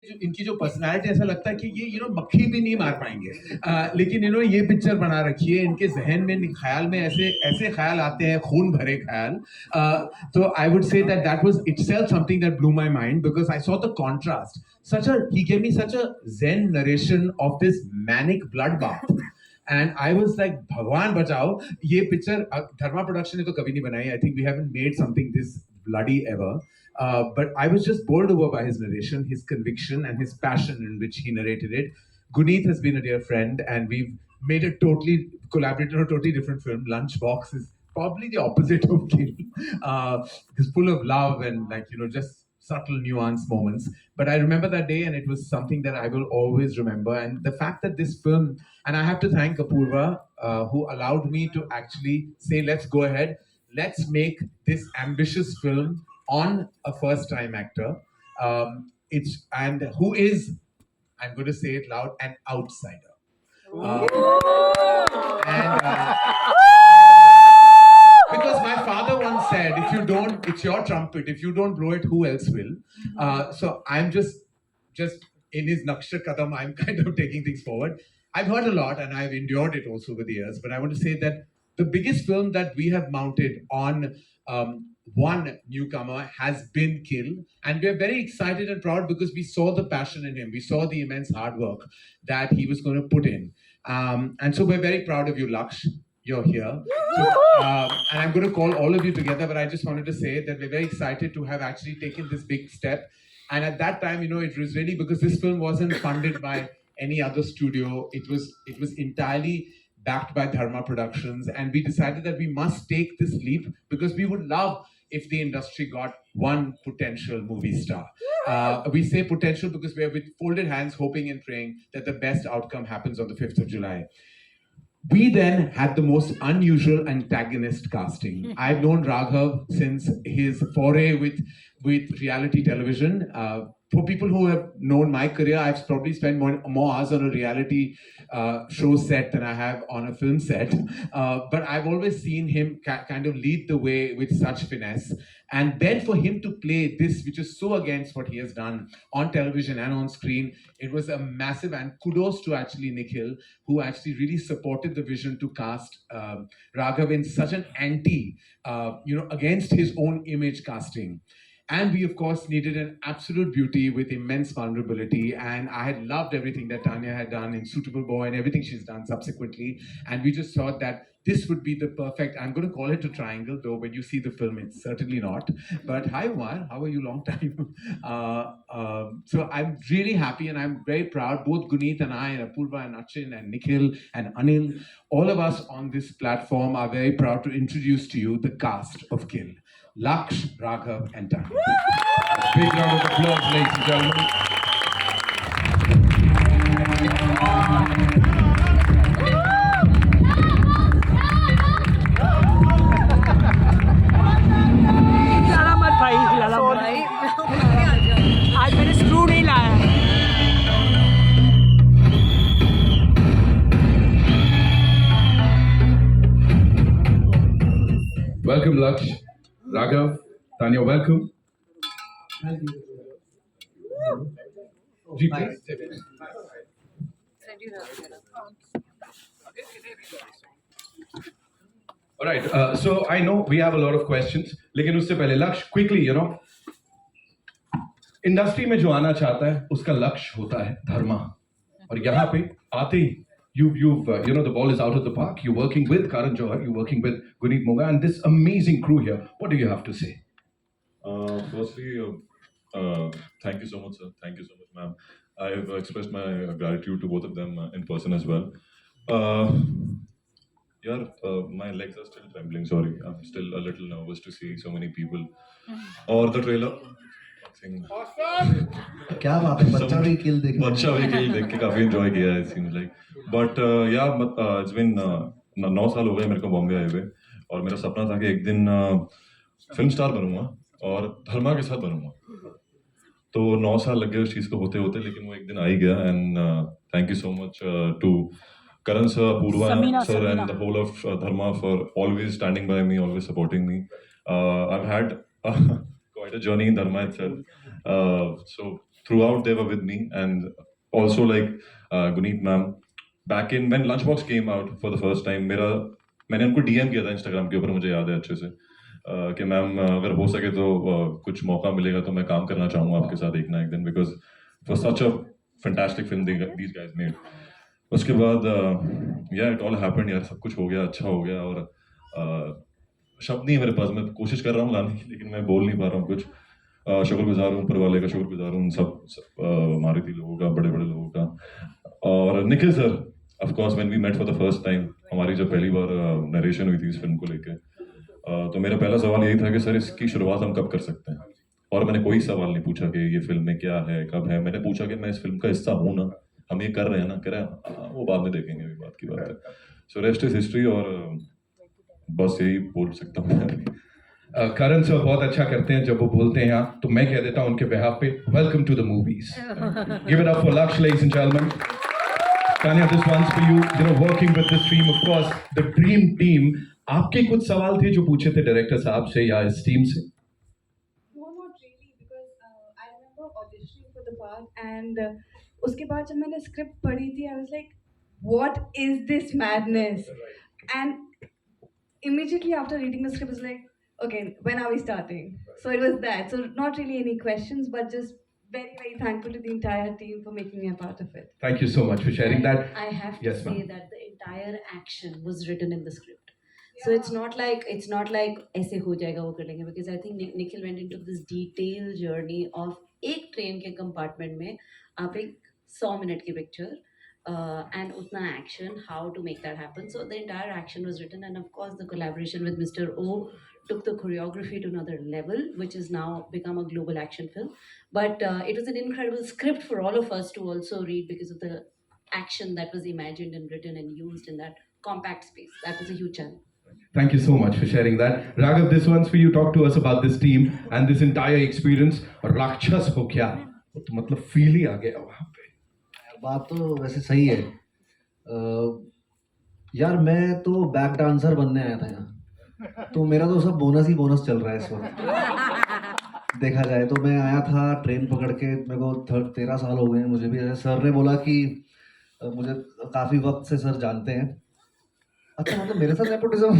इनकी जो पर्सनालिटी ऐसा लगता है कि ये मक्खी भी नहीं मार पाएंगे, लेकिन ये पिक्चर बना रखी है इनके जहन में, ख्याल में ऐसे ऐसे ख्याल आते हैं, खून भरे ख्याल. So I would say that was itself something that blew my mind because I saw the contrast. He gave me such a zen narration of this manic bloodbath. And I was like, भगवान बचाओ, ये picture धर्मा production ने तो कभी नहीं बनाई. I think we haven't made something this bloody ever. But I was just bowled over by his narration, his conviction, and his passion in which he narrated it. Guneet has been a dear friend, and we've made a totally collaborated on a totally different film. Lunchbox is probably the opposite of Kill. It's full of love and just subtle nuance moments. But I remember that day, and it was something that I will always remember. And the fact that this film, and I have to thank Apurva, who allowed me to actually say, let's go ahead, let's make this ambitious film on a first-time actor. And who is, I'm going to say it loud, an outsider. And because my father once said, if you don't, it's your trumpet. If you don't blow it, who else will? So I'm just in his Naksha Kadam, I'm kind of taking things forward. I've heard a lot and I've endured it also over the years, but I want to say that the biggest film that we have mounted on one newcomer has been Kill, and we're very excited and proud because we saw the passion in him. We saw the immense hard work that he was going to put in. And so we're very proud of you, Laksh. You're here. So, and I'm going to call all of you together, but I just wanted to say that we're very excited to have actually taken this big step. And at that time, it was really because this film wasn't funded by any other studio. It was entirely backed by Dharma Productions, and we decided that we must take this leap because we would love if the industry got one potential movie star. We say potential because we're with folded hands, hoping and praying that the best outcome happens on the 5th of July. We then had the most unusual antagonist casting. I've known Raghav since his foray with reality television. For people who have known my career, I've probably spent more hours on a reality show set than I have on a film set. But I've always seen him kind of lead the way with such finesse. And then for him to play this, which is so against what he has done on television and on screen, it was a massive, and kudos to actually Nikhil, who actually really supported the vision to cast Raghav in such an against his own image casting. And we, of course, needed an absolute beauty with immense vulnerability. And I had loved everything that Tanya had done in Suitable Boy and everything she's done subsequently. And we just thought that this would be the perfect, I'm going to call it a triangle, though when you see the film, it's certainly not. But hi, Umar, how are you? Long time. So I'm really happy and I'm very proud. Both Guneet and I, and Apurva and Achin and Nikhil and Anil, all of us on this platform are very proud to introduce to you the cast of Kill. Laksh, Raghav, and Tanya. Big round of applause, ladies and gentlemen. हिलाना मत भाई, हिलाना मत। आज मैंने screw नहीं लाया। Welcome, Laksh. Raghav, Tanya, welcome. Thank you. Ji, please. All right. So I know we have a lot of questions, लेकिन उससे पहले Laksh, quickly, इंडस्ट्री में जो आना चाहता है उसका लक्ष्य होता है धर्मा, और यहाँ पे आते ही the ball is out of the park. You're working with Karan Johar, you're working with Guneet Monga, and this amazing crew here. What do you have to say? Firstly, thank you so much, sir. Thank you so much, ma'am. I have expressed my gratitude to both of them in person as well. My legs are still trembling. Sorry, I'm still a little nervous to see so many people. Or the trailer. क्या बात है, बच्चा भी किल देख के काफी enjoy किया है, it seems like. But it's been 9 साल हो गए मेरे को बॉम्बे आए हुए, और मेरा सपना था कि एक दिन फिल्म स्टार बनूंगा और धर्मा के साथ बनूंगा. तो 9 साल लग गए उस चीज को होते होते, लेकिन वो एक दिन आ ही गया. And thank you so much to Karan sir, Purva sir, and the whole of Dharma for always standing by me, always supporting me. I've had quite a journey in Dharma itself. So throughout they were with me, and also like Guneet ma'am, back in when Lunchbox came out for the first time, मैंने उनको DM किया था Instagram के ऊपर, मुझे याद है अच्छे से कि मैम अगर हो सके तो कुछ मौका मिलेगा तो मैं काम करना चाहूँगा आपके साथ एक ना एक दिन, because it was such a fantastic film these guys made. उसके बाद yeah, it all happened यार, सब कुछ हो गया, अच्छा हो गया, और शब्द नहीं है मेरे पास, मैं कोशिश कर रहा हूँ लाने की, लेकिन मैं बोल नहीं पा रहा हूँ कुछ. शुक्रगुजार हूँ ऊपर वाले का, शुक्रगुजार हूँ उन सब मारुति लोगों का, बड़े बड़े लोगों का, और Nikhil sir of course. When we met for the first time, हमारी जब पहली बार नरेशन हुई थी इस फिल्म को लेके, तो मेरा पहला सवाल यही था कि सर इसकी शुरुआत हम कब कर सकते हैं. और मैंने कोई सवाल नहीं पूछा कि ये फिल्म में क्या है, कब है. मैंने पूछा कि मैं इस फिल्म का हिस्सा हूँ ना, हम ये कर रहे हैं ना, कह रहे हैं वो बाद में देखेंगे, अभी बात की बात है. सो रेस्ट इज हिस्ट्री, और बस यही बोल सकता हूँ मैं. करण सर बहुत अच्छा करते हैं जब वो बोलते हैं हाँ, तो मैं कह देता हूँ उनके behalf पे, welcome to the movies. Give it up for Lakshya, ladies and gentlemen. Tanya, this one's for you. You know, working with this team, of course, the dream team. आपके कुछ सवाल थे जो पूछे थे डायरेक्टर साहब से या इस टीम से? No, not really, because I remember auditioning for the part, and उसके बाद जब मैंने script पढ़ी थी, I was like, what is this madness? And immediately after reading the script, I was like, okay, when are we starting? So it was that. So not really any questions, but just very, very thankful to the entire team for making me a part of it. Thank you so much for sharing that. I have to Yes, say ma'am. that the entire action was written in the script. So it's not like ऐसे हो जाएगा वो कर लेंगे, because I think Nikhil went into this detailed journey of एक train के compartment में आप एक 100 मिनट की पिक्चर and उतना action, how to make that happen. So the entire action was written, and of course the collaboration with Mr. O took the choreography to another level, which has now become a global action film. But it was an incredible script for all of us to also read, because of the action that was imagined and written and used in that compact space. That was a huge challenge. Thank you so much for sharing that. Raghav, this one's for you. Talk to us about this team and this entire experience. राक्षस हो क्या? तो मतलब feel ही आ गया वहाँ पे. बात तो वैसे सही है. यार मैं तो बैक डांसर बनने आया था यहाँ, तो मेरा तो सब बोनस ही बोनस चल रहा है इस वक्त देखा जाए तो. मैं आया था ट्रेन पकड़ के, मेरे को 13 साल हो गए हैं मुझे भी. सर ने बोला कि मुझे काफ़ी वक्त से सर जानते हैं. अच्छा, मतलब मेरे साथ नेपोटिज्म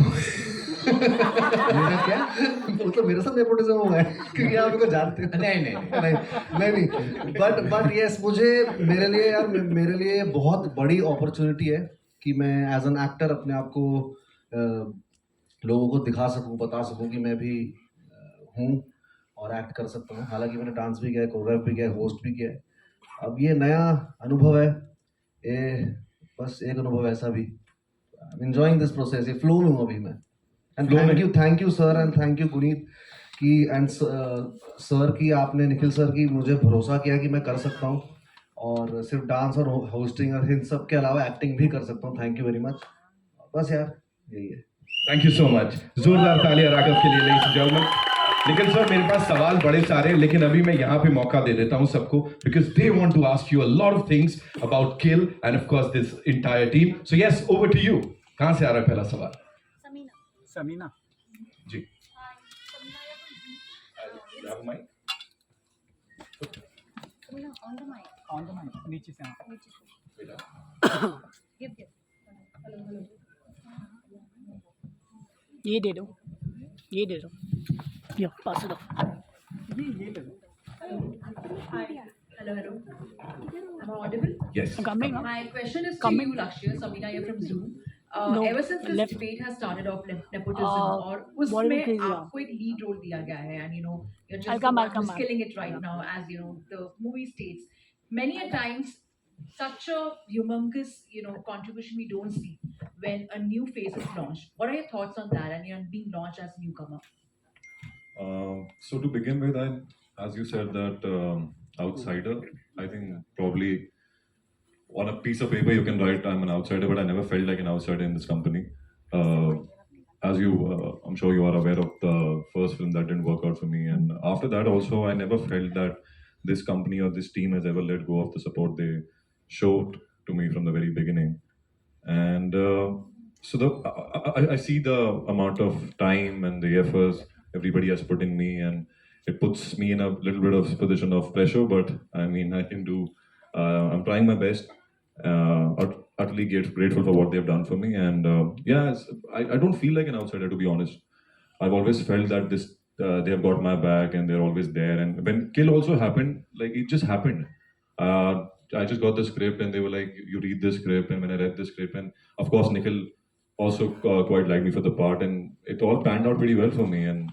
मेरा क्या मतलब मेरे साथ नेपोटिज्म हो गया है क्योंकि आप मेरे को जानते हैं. नहीं बट यस, मुझे मेरे लिए बहुत बड़ी अपॉर्चुनिटी है कि मैं एज एन एक्टर अपने आप को लोगों को दिखा सकूं, बता सकूं कि मैं भी हूं और एक्ट कर सकता हूं. हालांकि मैंने डांस भी किया है, कोरियोग्राफ भी किया है, होस्ट भी किया है. अब ये नया अनुभव है, ये बस एक अनुभव ऐसा भी. enjoying this process, ये फ्लो में हूँ अभी मैं. And thank you sir, and thank you Guneet की एंड सर की, आपने निखिल सर की मुझे भरोसा किया कि मैं कर सकता हूँ, और सिर्फ डांस और होस्टिंग और इन सब के अलावा एक्टिंग भी कर सकता हूँ. Thank you very much. बस यार यही है. Thank you so much. जोरदार तालियां राघव के लिए, ladies and gentlemen. Nikhil sir, मेरे पास सवाल बड़े सारे हैं, लेकिन अभी मैं यहाँ पे मौका दे देता हूँ सबको, because they want to ask you a lot of things about Kill and of course this entire team. So yes, over to you. कहाँ से आ रहा है पहला सवाल? समीना जी. ऑन द माइक नीचे से ये दे दो, ये दे दो, यो पास दो, ये ले लो. Hello. Am I audible? Yes. Coming up. My question is to Coming. you, Lakshya. Samina, you're from Zoom. No, Ever since this left. debate has started off nepotism, और what उसमें it is, yeah. आपको एक lead role दिया गया है, and you know you're I'll just come, the I'll one come who's back. killing it right Yeah. now, as you know the movie states. Many a times, such a humongous contribution we don't see when a new phase is launched. What are your thoughts on that, and you're being launched as a newcomer? So to begin with, as you said that outsider, I think probably on a piece of paper you can write I'm an outsider, but I never felt like an outsider in this company. As you, I'm sure you are aware of the first film that didn't work out for me, and after that also I never felt that this company or this team has ever let go of the support they showed to me from the very beginning. And so I see the amount of time and the efforts everybody has put in me, and it puts me in a little bit of position of pressure. But I mean, I can do. I'm trying my best. Utterly grateful for what they've done for me, and I don't feel like an outsider, to be honest. I've always felt that they have got my back and they're always there. And when Kill also happened, like it just happened. I just got the script and they were like, "You read this script," and when I read the script, and of course Nikhil also quite liked me for the part, and it all panned out pretty well for me. And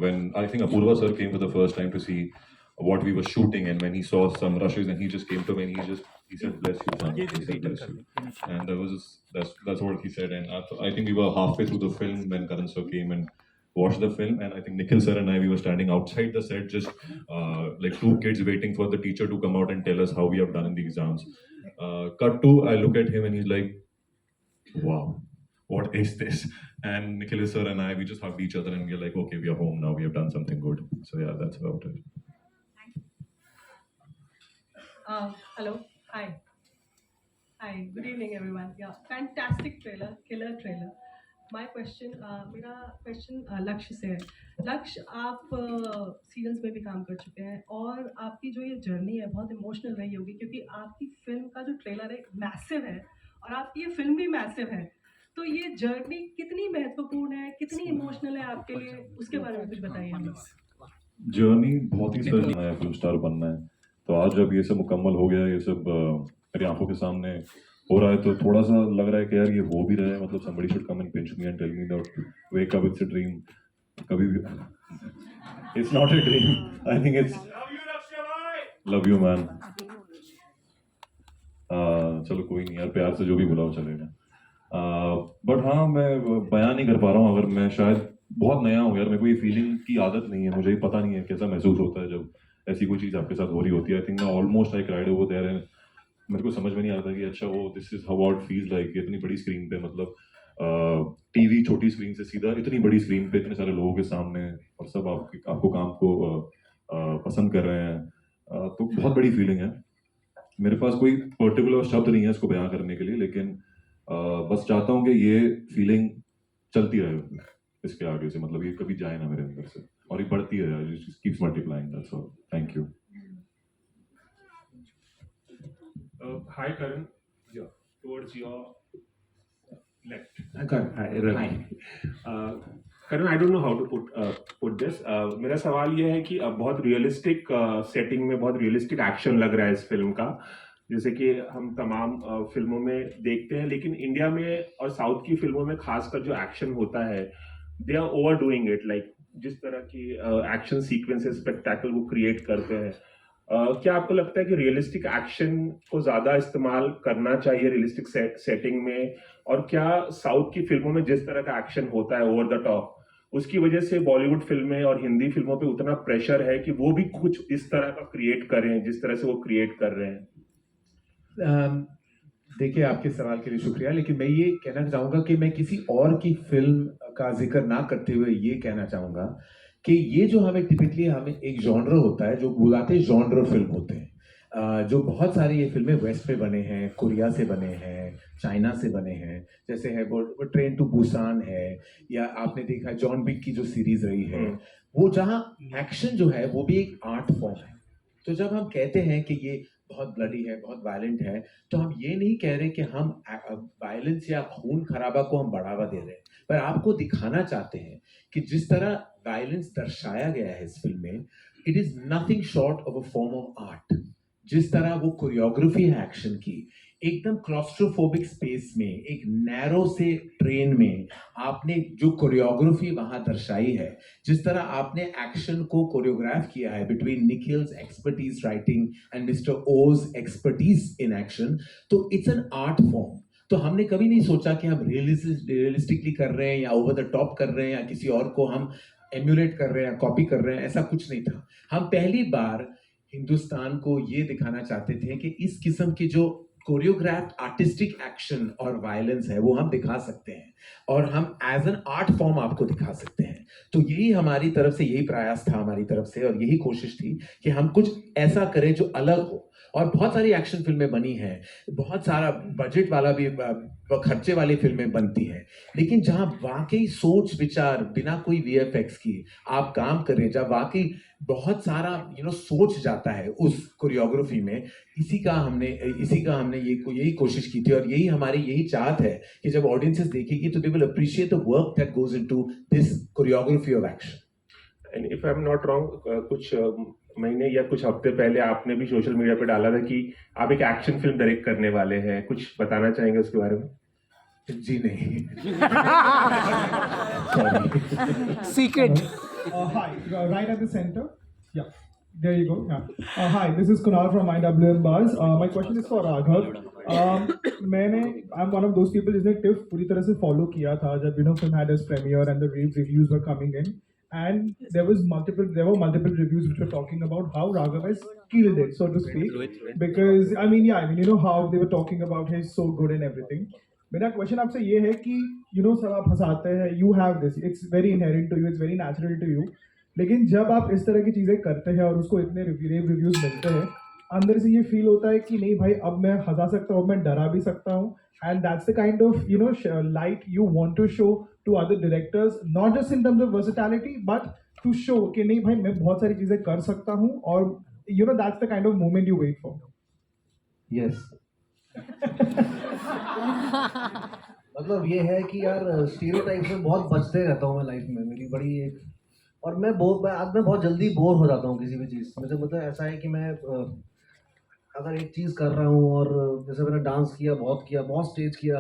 when I think Apurva sir came for the first time to see what we were shooting, and when he saw some rushes, and he just came to me and he said, "Bless you, son." He said, "Bless you," and that's what he said. And I think we were halfway through the film when Karan sir came and watched the film, and I think Nikhil sir and we were standing outside the set, just like two kids waiting for the teacher to come out and tell us how we have done in the exams. Cut to, I look at him and he's like, "Wow, what is this?" And Nikhil sir and we just hugged each other and we're like, "Okay, we are home now. We have done something good." So yeah, that's about it. Hello. Hi. Hi. Good evening, everyone. Yeah, fantastic trailer, killer trailer. My question, मेरा question लक्ष्य से है. लक्ष्य, आप serials में भी काम कर चुके हैं और आपकी जो ये जर्नी है बहुत इमोशनल रही होगी, क्योंकि आपकी फिल्म का जो ट्रेलर है मैसिव है और आपकी ये फिल्म भी मैसिव है. तो ये जर्नी कितनी महत्वपूर्ण है, कितनी इमोशनल है आपके लिए, उसके बारे में कुछ बताइए हमें. जर्नी बहुत ही स्पेशल है, फिल्म स्टार बनना है. तो आज जब ये सब मुकम्मल हो गया, ये सब मेरी आंखों के सामने हो रहा है, तो थोड़ा सा लग रहा है कि यार ये हो भी रहा है. मतलब somebody should come and pinch me and tell me that wake up, it's a dream. कभी भी it's not a dream. I think it's love you man. चलो कोई नहीं यार, प्यार से जो भी बुलाओ चलेगा. बट हाँ, मैं बयान नहीं कर पा रहा हूँ. अगर मैं शायद बहुत नया हूँ यार, मेरे को ये फीलिंग की आदत नहीं है. मुझे पता नहीं है कैसा महसूस होता है जब ऐसी कोई चीज़ आपके साथ हो रही होती है. आई थिंक मैं almost I cried over there and मेरे को समझ में नहीं आता कि अच्छा वो this is how it feels like. इतनी बड़ी स्क्रीन पे, मतलब टीवी छोटी स्क्रीन से सीधा इतनी बड़ी स्क्रीन पे इतने सारे लोगों के सामने, और सब आपको काम को पसंद कर रहे हैं. तो बहुत बड़ी फीलिंग है. मेरे पास कोई पर्टिकुलर शब्द नहीं है इसको बयां करने के लिए, लेकिन बस चाहता हूँ कि ये फीलिंग चलती रहे इसके आगे से. मतलब ये कभी जाए ना मेरे अंदर से, और ये बढ़ती है, keeps multiplying. That's all. Thank you. Hi Karan, towards your left. Hi, Ravi. Karan, I don't know how to put this. मेरा सवाल ये है कि बहुत रियलिस्टिक सेटिंग में बहुत रियलिस्टिक एक्शन लग रहा है इस फिल्म का, जैसे कि हम तमाम फिल्मों में देखते हैं. लेकिन इंडिया में और साउथ की फिल्मों में खासकर जो एक्शन होता है, they are over doing it. Like जिस तरह की एक्शन सीक्वेंसेस, स्पेक्टेकल वो क्रिएट करते हैं. क्या आपको लगता है कि रियलिस्टिक एक्शन को ज़्यादा इस्तेमाल करना चाहिए रियलिस्टिक सेटिंग में? और क्या साउथ की फिल्मों में जिस तरह का एक्शन होता है ओवर द टॉप, उसकी वजह से बॉलीवुड फिल्में और हिंदी फिल्मों पे उतना प्रेशर है कि वो भी कुछ इस तरह का क्रिएट करें जिस तरह से वो क्रिएट कर रहे हैं? देखिए, आपके सवाल के लिए शुक्रिया, लेकिन मैं ये कहना चाहूँगा कि मैं किसी और की फिल्म का जिक्र ना करते हुए ये कहना चाहूँगा कि ये जो हमें एक जॉनर होता है, जो बुलाते जॉनर फिल्म होते हैं, जो बहुत सारी ये फिल्में वेस्ट में बने हैं, कोरिया से बने हैं, चाइना से बने हैं. जैसे है वो ट्रेन टू बुसान है, या आपने देखा जॉन विक की जो सीरीज रही है, वो जहाँ एक्शन जो है वो भी एक आर्ट फॉर्म है. तो जब हम कहते हैं कि ये बहुत ब्लडी है, बहुत वायलेंट है, तो हम ये नहीं कह रहे कि हम वायलेंस या खून खराबा को हम बढ़ावा दे रहे हैं, पर आपको दिखाना चाहते हैं कि जिस तरह वायलेंस दर्शाया गया है इस फिल्म में, it is nothing short of a form of art. जिस तरह वो कोरियोग्राफी है एक्शन की, एकदम क्लॉस्ट्रोफोबिक स्पेस में, एक नैरो से ट्रेन में आपने जो कोरियोग्राफी वहां दर्शाई है, जिस तरह आपने एक्शन को कोरियोग्राफ किया है between Nikhil's expertise writing and mister Oz expertise in action, तो इट्स एन आर्ट फॉर्म. तो हमने कभी नहीं सोचा कि हम रियलिस्टिकली कर रहे हैं या ओवर द टॉप कर रहे हैं या किसी और को हम एम्यूलेट कर रहे हैं, कॉपी कर रहे हैं. ऐसा कुछ नहीं था. हम पहली बार हिंदुस्तान को ये दिखाना चाहते थे कि इस किस्म की जो कोरियोग्राफ्ड आर्टिस्टिक एक्शन और वायलेंस है वो हम दिखा सकते हैं, और हम एज एन आर्ट फॉर्म आपको दिखा सकते हैं. तो यही हमारी तरफ से, यही प्रयास था हमारी तरफ से, और यही कोशिश थी कि हम कुछ ऐसा करें जो अलग हो. और बहुत सारी एक्शन फिल्में बनी हैं, बहुत सारा बजट वाला भी खर्चे वाली फिल्में बनती हैं, लेकिन जहाँ वाकई सोच विचार बिना कोई वीएफएक्स की आप काम करें, जब वाकई बहुत सारा सोच जाता है उस कोरियोग्राफी में, इसी का हमने यही कोशिश की थी, और यही चाहत है कि जब ऑडियंसेस देखेगी तो they will appreciate the work that goes into this choreography of action. And if I am not wrong, कुछ महीने या कुछ हफ्ते पहले आपने भी सोशल मीडिया पे डाला था कि आप एक एक्शन फिल्म डायरेक्ट करने वाले हैं, कुछ बताना चाहेंगे उसके बारे में? जी नहीं. Secret. Hi, right at the center. Yeah, there you go. Yeah. Hi, this is Kunal from IWM Buzz. My question is for Raghav. I'm one of those people जिसने TIFF पूरी तरह से follow किया था जब film had its premiere and the reviews were coming in. And there were multiple reviews which were talking about how Raghav has killed it, so to speak. Because how they were talking about he's so good and everything. मेरा question आपसे ये है कि सब आप हंसाते हैं, you have this, it's very inherent to you, it's very natural to you. लेकिन जब आप इस तरह की चीजें करते हैं और उसको इतने रिव्यूज मिलते हैं, अंदर से ये फील होता है कि नहीं भाई, अब मैं हंसा सकता हूँ, मैं डरा भी सकता हूँ. And that's the kind of light you want to show to other directors, not just in terms of versatility, but to show कि नहीं भाई मैं बहुत सारी चीजें कर सकता हूँ, और that's the kind of moment you wait for. Yes. मतलब ये है कि यार स्टीरियोटाइप्स में बहुत बचते रहता हूँ मैं लाइफ में, मेरी बड़ी एक, और मैं बहुत जल्दी बोर हो जाता हूँ किसी भी चीज़. मुझे मतलब ऐसा है कि मैं अगर एक चीज़ कर रहा हूँ, और जैसे मैंने डांस किया, बहुत स्टेज किया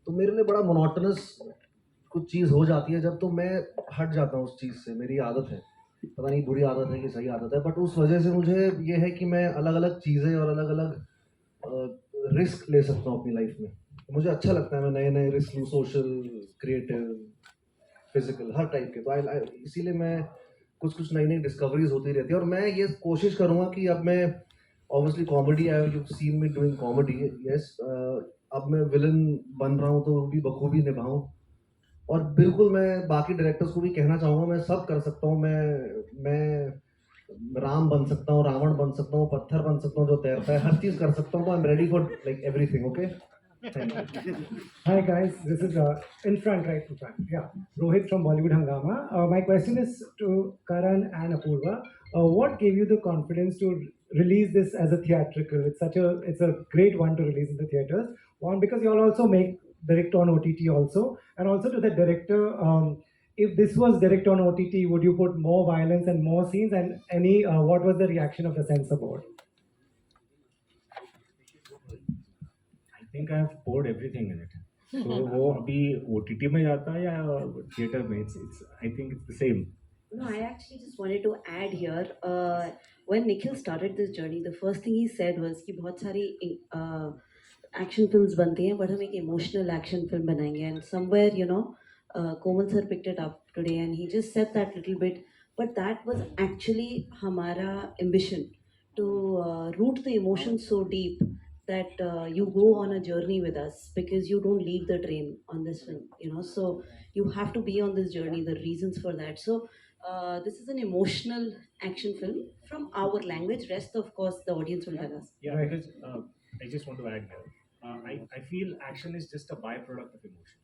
तो मेरे लिए बड़ा मोनोटोनस कुछ चीज़ हो जाती है जब, तो मैं हट जाता हूँ उस चीज़ से. मेरी आदत है, पता नहीं बुरी आदत है कि सही आदत है, बट उस वजह से मुझे ये है कि मैं अलग अलग चीज़ें और अलग अलग रिस्क ले सकता हूँ अपनी लाइफ में. मुझे अच्छा लगता है मैं नए नए रिस्क लूँ, सोशल, क्रिएटिव, फिजिकल, हर टाइप के. तो इसीलिए मैं कुछ नई नई डिस्कवरीज होती रहती है, और मैं ये कोशिश करूँगा कि अब मैं obviously comedy, I you seen me doing comedy, yes, अब मैं विलन बन रहा हूँ तो वो भी बखूबी निभाऊँ. और बिल्कुल मैं बाकी डायरेक्टर्स को भी कहना चाहूँगा, मैं सब कर सकता हूँ. मैं राम बन सकता हूँ, रावण बन सकता हूँ, पत्थर बन सकता हूँ जो तैरता है, हर चीज़ कर सकता हूँ. तो I am ready for like everything. Okay, thank you. Hi guys, this is in front, right in front. Yeah, Rohit from Bollywood Hangama. My question is to Karan and Apurva. What gave you the confidence to release this as a theatrical? It's a great one to release in the theaters. One, because you all also direct on OTT also, and also to the director. If this was direct on OTT, would you put more violence and more scenes? And what was the reaction of the censor board? I think I've poured everything in it. So वो अभी OTT में जाता है या theater में? I think it's the same. No, I actually just wanted to add here. When Nikhil started this journey, the first thing he said was कि बहुत सारी action films बनती हैं, but हम एक emotional action film बनाएंगे. And somewhere, Komal sir picked it up today, and he just said that little bit. But that was actually हमारा ambition to root the emotion so deep that you go on a journey with us, because you don't leave the train on this film, so you have to be on this journey, the reasons for that. So this is an emotional action film from our language. Rest, of course, the audience will tell us. Yeah, because I just want to add here. I feel action is just a byproduct of emotion.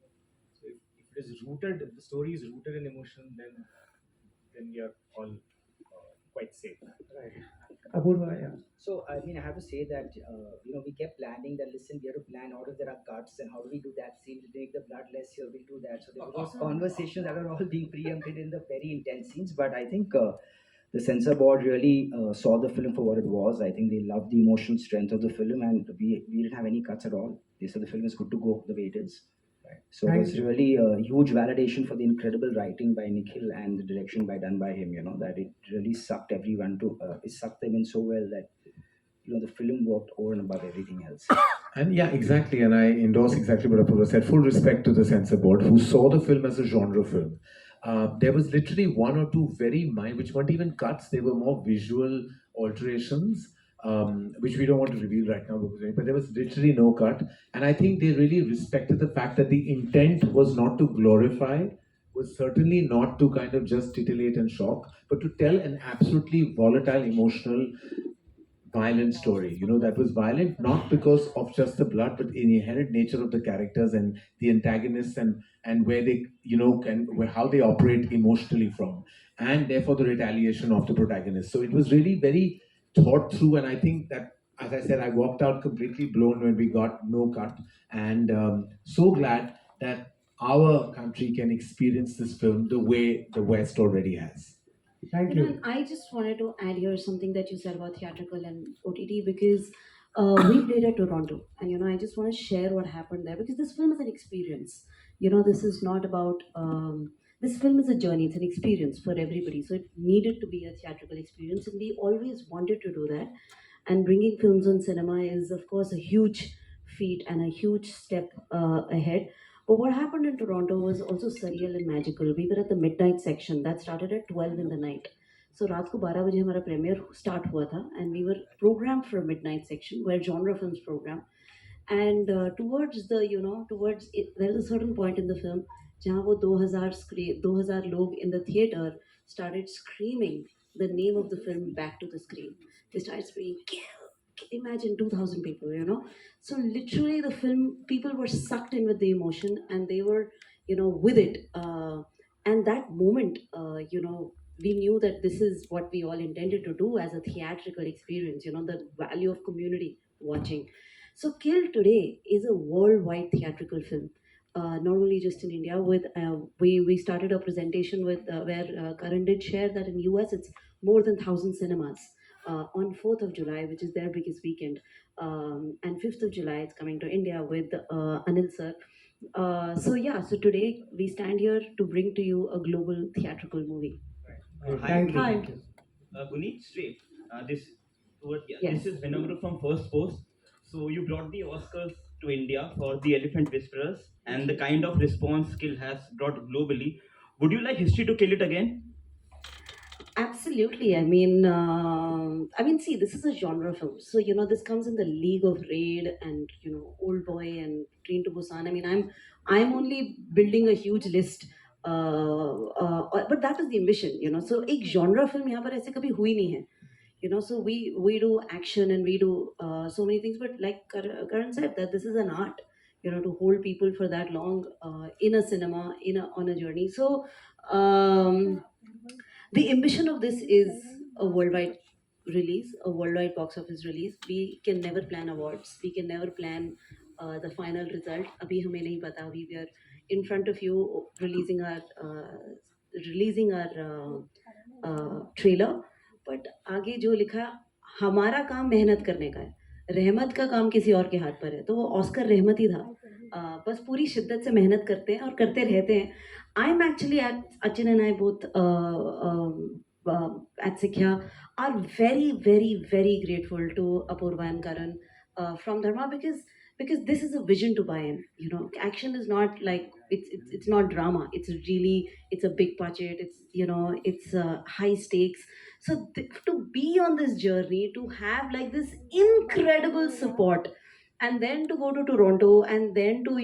So if it is rooted, if the story is rooted in emotion, then we are all quite safe. Right. Apurva, yeah. So, I have to say that, we kept planning that, listen, we have to plan how if there are cuts and how do we do that scene to make the blood less here, we'll do that. So, there were those conversations that are all being preempted in the very intense scenes. But I think the censor board really saw the film for what it was. I think they loved the emotional strength of the film, and we didn't have any cuts at all. They said the film is good to go the way it is. So it's really a huge validation for the incredible writing by Nikhil and the direction done by him, that it really sucked everyone it sucked them in so well that, the film worked over and above everything else. And yeah, exactly. And I endorse exactly what Apurva said. Full respect to the censor board who saw the film as a genre film. There was literally one or two very minor, which weren't even cuts. They were more visual alterations. Which we don't want to reveal right now, but there was literally no cut. And I think they really respected the fact that the intent was not to glorify, was certainly not to kind of just titillate and shock, but to tell an absolutely volatile, emotional, violent story, you know, that was violent not because of just the blood, but in the inherent nature of the characters and the antagonists, and where they, you know, how they operate emotionally from, and therefore the retaliation of the protagonist. So it was really very thought through, and I think that, as I said, I walked out completely blown when we got no cut, and so glad that our country can experience this film the way the West already has. Thank You know, you. and I just wanted to add here something that you said about theatrical and OTT because we played at Toronto, and you know, I just want to share what happened there because this film is an experience. You know, this is not about. This film is a journey; it's an experience for everybody. So it needed to be a theatrical experience, and we always wanted to do that. And bringing films on cinema is, of course, a huge feat and a huge step ahead. But what happened in Toronto was also surreal and magical. We were at the midnight section that started at 12 in the night. So रात को 12 बजे हमारा premiere start हुआ था and we were programmed for a midnight section where genre films program. And towards the, you know, towards it, there is a certain point in the film जहाँ वो 2000 लोग in the theater started screaming the name of the film back to the screen. They started screaming, kill! Imagine 2000 people, you know. So literally the film, people were sucked in with the emotion and they were, you know, with it. And that moment, you know, we knew that this is what we all intended to do as a theatrical experience, you know, the value of community watching. So Kill today is a worldwide theatrical film. Not only just in India. With we started a presentation with where Karan did share that in US it's more than 1,000 cinemas on 4th of July, which is their biggest weekend, and 5th of July it's coming to India with Anil sir. So yeah, so today we stand here to bring to you a global theatrical movie. Thank you. Hi. Guneet, straight. This Yes. this is Vinamra from First Post. So you brought the Oscars to India for The Elephant Whisperers, and the kind of response Kill has brought globally. Would you like history to kill it again? Absolutely. I mean, see, this is a genre film, so you know this comes in the league of Raid and you know Old Boy and Train to Busan. I mean, I'm only building a huge list, but that is the ambition, you know. So एक genre film यहाँ पर ऐसे कभी हुई नहीं है, you know. So we do action and we do so many things, but like Karan said, that this is an art, you know, to hold people for that long in a cinema, on a journey. So. The ambition of this is a worldwide release, a worldwide box office release. We can never plan awards. We can never plan the final result. अभी हमें नहीं पता. We are in front of you releasing our trailer. But आगे जो लिखा, हमारा काम मेहनत करने का है. रहमत का काम किसी और के हाथ पर है, तो वो ऑस्कर रहमत ही था. बस पूरी शिद्दत से मेहनत करते हैं और करते रहते हैं. I'm actually Achin and I both at Sikhya are very, very, very grateful to Apurva and Karan from Dharma because this is a vision to buy in. You know, action is not like it's not drama. It's a big budget. It's high stakes. So to be on this journey, to have like this incredible support, and then to go to Toronto, and then to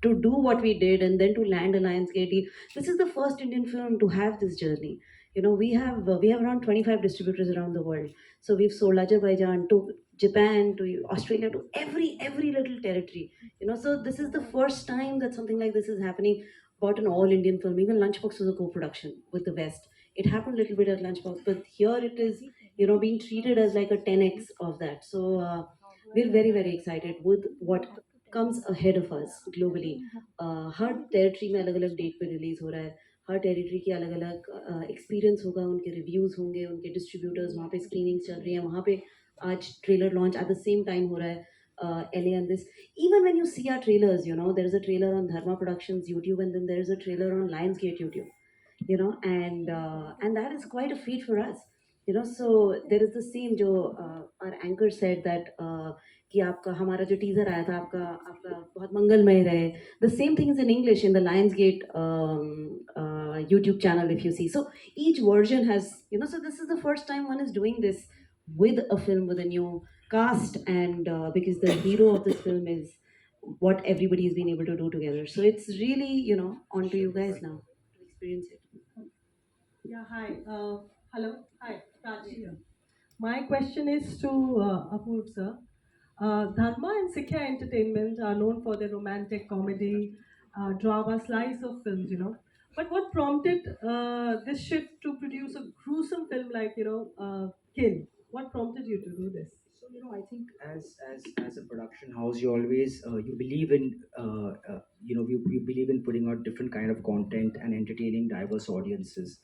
to do what we did, and then to land a Lionsgate. This is the first Indian film to have this journey. You know, we have around 25 distributors around the world. So we've sold Azerbaijan to Japan to Australia to every little territory. You know, so this is the first time that something like this is happening about an all Indian film. Even Lunchbox was a co-production with the West. It happened a little bit at Lunchbox, but here it is, you know, being treated as like a 10x of that. So we're very, very excited with what comes ahead of us globally. Her territory में अलग अलग date पे release हो रहा है. हर territory की अलग अलग एक्सपीरियंस होगा, उनके रिव्यूज़ होंगे, उनके डिस्ट्रीब्यूटर्स वहाँ पे स्क्रीनिंग चल रही है, वहाँ पे आज trailer launch at the same time हो रहा है. LA and this, even when you see our trailers, you know, there is a trailer on Dharma Productions YouTube, and then there is a trailer on Lionsgate YouTube, you know, and that is quite a feat for us, you know. So there is the same जो our anchor said that कि आपका हमारा जो teaser आया था आपका बहुत मंगलमय रहे. The same thing is in English in the Lionsgate YouTube channel if you see. So each version has, you know, so this is the first time one is doing this with a film with a new cast, and because the hero of this film is what everybody has been able to do together. So it's really, you know, on to you guys now to experience it. Yeah, hi. Hello. Hi, Prachi here. My question is to Apoorv sir. Dharma and Sikha Entertainment are known for their romantic comedy, drama, slice of films, you know. But what prompted this shift to produce a gruesome film like, Kill? What prompted you to do this? So I think as a production house, you always you believe in you believe in putting out different kind of content and entertaining diverse audiences.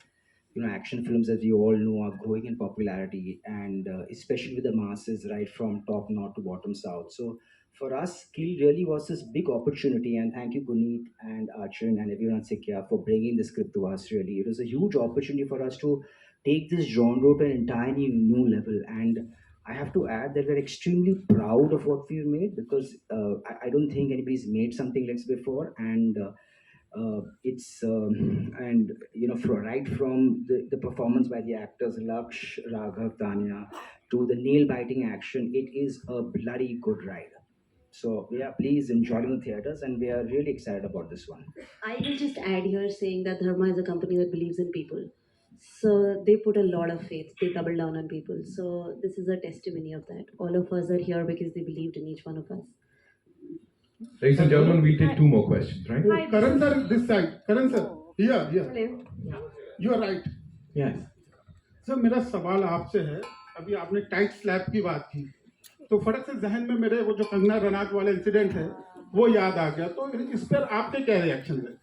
Action films, as you all know, are growing in popularity, and especially with the masses, right from top north to bottom south. So for us, Kill really was this big opportunity, and thank you, Guneet and Archon and everyone at Sikya for bringing the script to us. Really, it was a huge opportunity for us to take this genre to an entirely new level. And I have to add that we're extremely proud of what we've made, because I don't think anybody's made something like this before, and it's and right from the performance by the actors Laksh, Raghav, Tanya, to the nail biting action, it is a bloody good ride. So yeah, please enjoy it in the theaters, and we are really excited about this one. I will just add here saying that Dharma is a company that believes in people. So they put a lot of faith, they double down on people. So this is a testimony of that. All of us are here because they believed in each one of us. Ladies and gentlemen, we'll take two more questions, right? Oh, Karan sir, this side. Karan sir, here. Hello. You are right. Yes. Sir मेरा सवाल आपसे है, अभी आपने tight slab की बात की, तो फटक से जहन में मेरे वो जो कंगना रनौत वाला इंसिडेंट है वो याद आ गया, तो इस पर आपके क्या रिएक्शन है?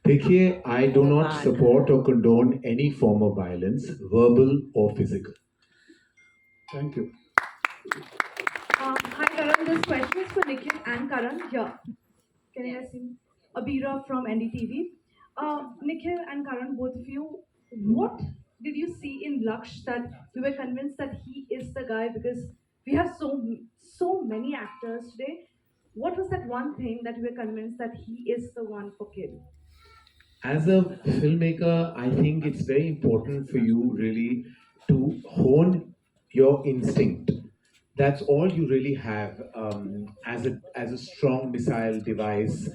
देखिए, I do not support or condone any form of violence, verbal or physical. Thank you. Hi Karan, this question is for Nikhil and Karan. Here, can you see? Abira from NDTV. Nikhil and Karan, both of you, what did you see in Laksh that you were convinced that he is the guy? Because we have so many actors today. What was that one thing that you were convinced that he is the one for Kill? As a filmmaker, I think it's very important for you really to hone your instinct. That's all you really have as a strong missile device,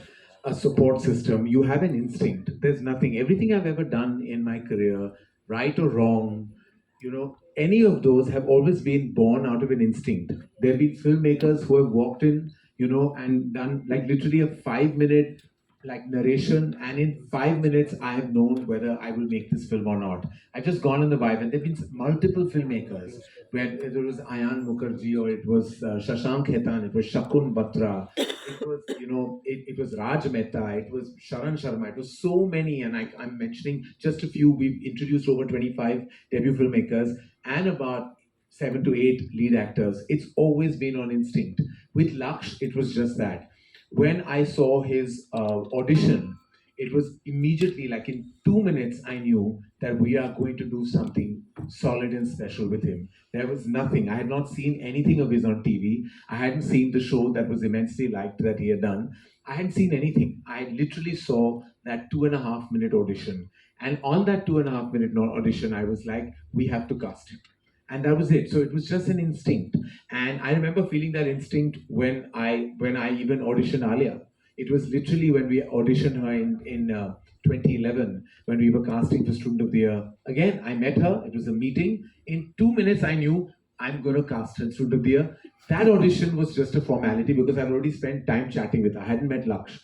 a support system. You have an instinct. There's nothing. Everything I've ever done in my career, right or wrong, any of those have always been born out of an instinct. There have been filmmakers who have walked in, and done like literally a 5-minute narration, and in 5 minutes I have known whether I will make this film or not. I've just gone on the vibe, and there have been multiple filmmakers where there was Ayan Mukherjee, or it was Shashank Khaitan, it was Shakun Batra, it was it was Raj Mehta, it was Sharan Sharma, it was so many, and I'm mentioning just a few. We've introduced over 25 debut filmmakers and about 7 to 8 lead actors. It's always been on instinct. With Laksh, it was just that. When I saw his audition, it was immediately, like in 2 minutes, I knew that we are going to do something solid and special with him. There was nothing. I had not seen anything of his on TV. I hadn't seen the show that was immensely liked that he had done. I hadn't seen anything. I literally saw that 2.5-minute audition. And on that 2.5-minute audition, I was like, we have to cast him. And that was it. So it was just an instinct. And I remember feeling that instinct when I even auditioned Alia. It was literally when we auditioned her in 2011, when we were casting for Student of the Year. Again, I met her. It was a meeting. In 2 minutes, I knew I'm going to cast her in Student of the Year. That audition was just a formality because I'd already spent time chatting with her. I hadn't met Laksh.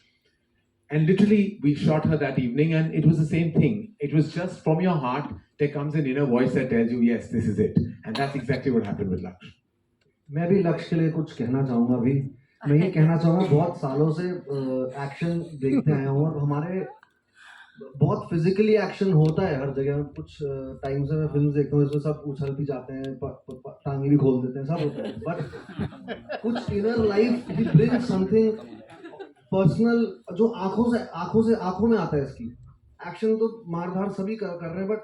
And literally, we shot her that evening, and it was the same thing. It was just from your heart, there comes an inner voice that tells you, yes, this is it. And that's exactly what happened with Laksh. मैं भी लक्ष्य के लिए कुछ कहना चाहूँगा अभी. मैं ये कहना चाहूँगा, बहुत सालों से एक्शन देखते आए हूँ, और हमारे बहुत फिजिकली एक्शन होता है हर जगह. कुछ टाइम से मैं फिल्म देखता हूँ, इसमें सब उछल भी जाते हैं, टांगे भी खोल देते हैं, सब होता है. बट कुछ इनर लाइफ ही ब्रिंग समथिंग पर्सनल जो आंखों में आता है. इसकी एक्शन तो मार धाड़ सभी कर रहे हैं, बट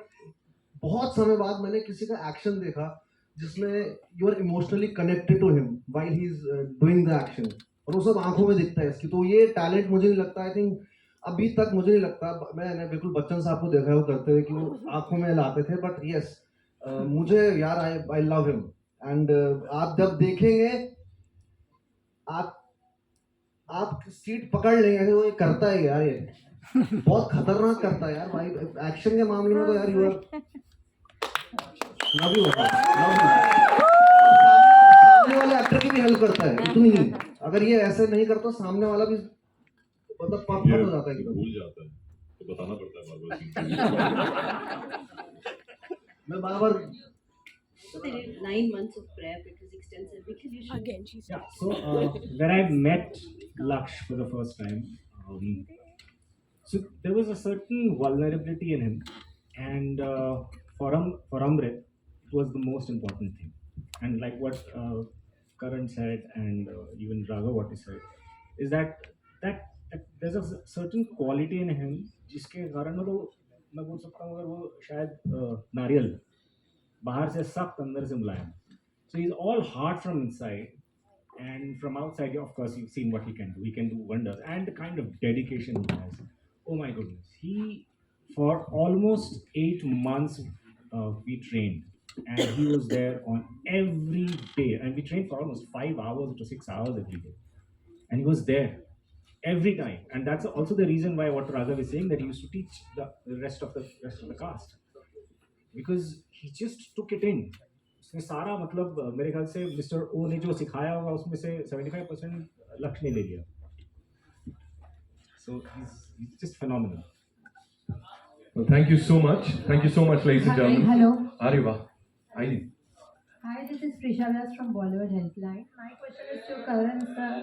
बहुत समय बाद मैंने किसी का एक्शन देखा जिसमें you are emotionally connected to him while he is doing the action, और वो सब आंखों में दिखता है इसकी. तो ये टैलेंट मुझे नहीं लगता, आई थिंक अभी तक मुझे नहीं लगता. मैंने बिल्कुल बच्चन साहब को देखा है वो करते हुए कि वो आंखों में लाते थे, बट यस मुझे यार आई लव हिम. एंड आप जब देखेंगे आप सीट पकड़ लेंगे. वो ये करता है यार, ये बहुत खतरनाक करता है यार भाई एक्शन के मामले में. तो यार यू आर लव यू सामने वाले एक्टर की भी हेल्प करता है इतनी ही। अगर ये ऐसे नहीं करता सामने वाला भी मतलब पक हो जाता है एकदम। भूल जाता है तो बताना पड़ता है बार-बार। मैं बार-बार So they did 9 months of prep. It was extensive. Nikhil, you should... Again, she's Yeah, so when I met Laksh for the first time, so there was a certain vulnerability in him, and for Amrit, it was the most important thing. And like what Karan said, and even Raghav what he said, is that there's a certain quality in him, जिसके कारण मतलब मैं बोल सकता हूँ अगर वो शायद नारियल बाहर से सख्त अंदर से मुलायम. So he's all hard from inside, and from outside, of course, you've seen what he can do. He can do wonders, and the kind of dedication he has. Oh my goodness! He, for almost 8 months, we trained, and he was there on every day, and we trained for almost 5 hours to 6 hours every day, and he was there every time, and that's also the reason why what Raghav is saying, that he used to teach the rest of the cast, because he just took it in. उसने सारा मतलब मेरे ख्याल से mister ओ ने जो सिखाया होगा उसमें से 75% लक्ष्य ने ले लिया. So he's just phenomenal. Well, thank you so much. Thank you so much, ladies and gentlemen. Hello. Ariva. Aini. Hi, this is Prisha Das from Bollywood Helpline. My question is to Karan sir.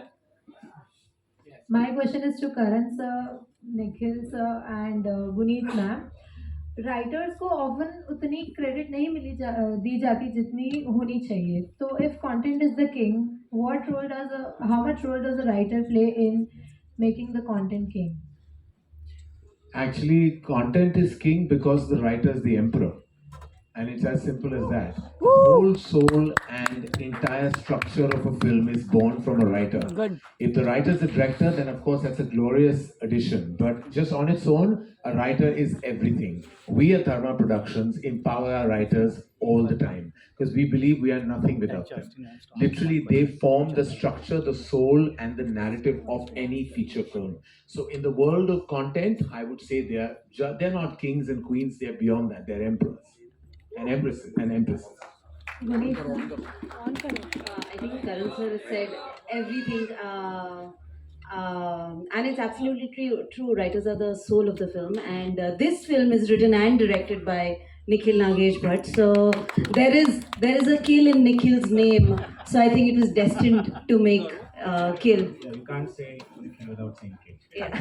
My question is to Karan sir, Nikhil sir, and Guneet ma'am. Writers को often उतनी credit नहीं दी जाती जितनी होनी चाहिए. तो if content is the king, how much role does a writer play in making the content king? Actually, content is king because the writer is the emperor. And it's as simple as that. The whole soul and entire structure of a film is born from a writer. Good. If the writer is the director, then of course that's a glorious addition. But just on its own, a writer is everything. We at Dharma Productions empower our writers all the time because we believe we are nothing without them. Literally, they form the structure, the soul, and the narrative of any feature film. So in the world of content, I would say they're not kings and queens. They're beyond that. They're emperors. And empresses. I think Karan sir said everything, and it's absolutely true. Writers are the soul of the film, and this film is written and directed by Nikhil Nagesh Bhatt. So there is a kill in Nikhil's name. So I think it was destined to make kill. Yeah, you can't say Nikhil without saying kill. Yeah.